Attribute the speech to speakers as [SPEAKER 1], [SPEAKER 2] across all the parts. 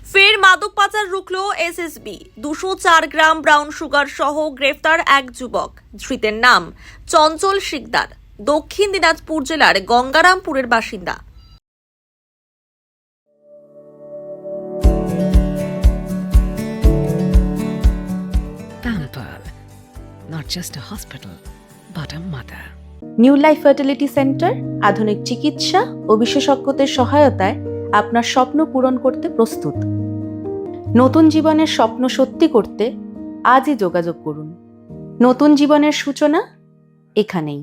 [SPEAKER 1] ফের মাদক পাচার রুখল এসএসবি। 204 গ্রাম ব্রাউন সুগার সহ গ্রেফতার এক যুবক। ধৃতের নাম চঞ্চল শিকদার, দক্ষিণ দিনাজপুর জেলার গঙ্গারামপুরের বাসিন্দা।
[SPEAKER 2] Pampered, not just a hospital, but a mother.
[SPEAKER 3] New life fertility centre আধুনিক চিকিৎসা ও বিশেষজ্ঞদের সহায়তায় আপনার স্বপ্ন পূরণ করতে প্রস্তুত। নতুন জীবনের স্বপ্ন সত্যি করতে আজই যোগাযোগ করুন। নতুন জীবনের সূচনা এখানেই।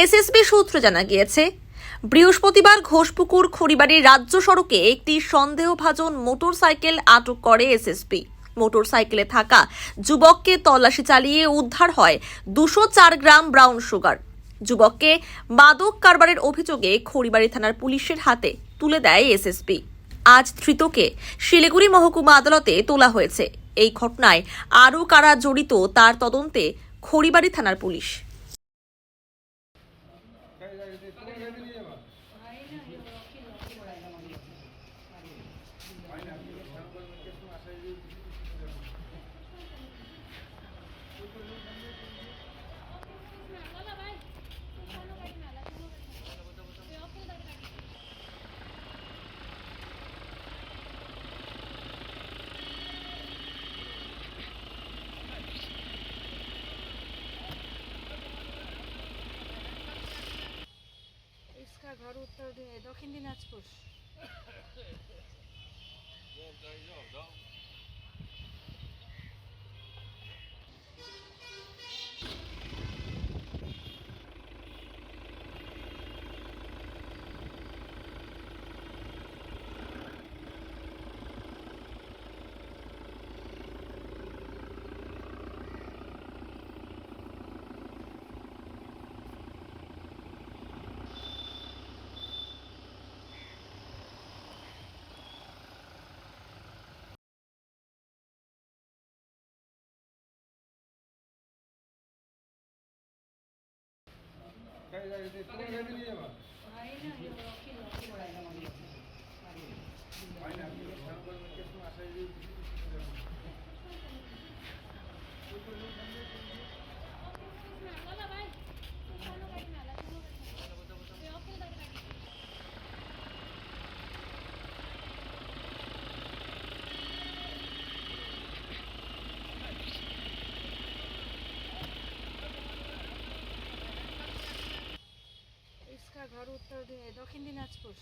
[SPEAKER 1] এসএসবি সূত্রে জানা গিয়েছে, বৃহস্পতিবার ঘোষপুকুর খড়িবাড়ির রাজ্য সড়কে একটি সন্দেহভাজন মোটরসাইকেল আটক করে এসএসবি। মোটরসাইকেলে থাকা যুবককে তল্লাশি চালিয়ে উদ্ধার হয় 204 গ্রাম ব্রাউন সুগার। যুবককে মাদক কারবারের অভিযোগে খড়িবাড়ি থানার পুলিশের হাতে তুলে দেয় এসএসবি। আজ ধৃতকে শিলিগুড়ি মহকুমা আদালতে তোলা হয়েছে। এই ঘটনায় আরও কারা জড়িত তার তদন্তে খড়িবাড়ি থানার পুলিশ।
[SPEAKER 4] इसका घर उत्तर दक्षिण दिनाजपुर। इसका घर उत्तर दक्षिण दिनाजपुर।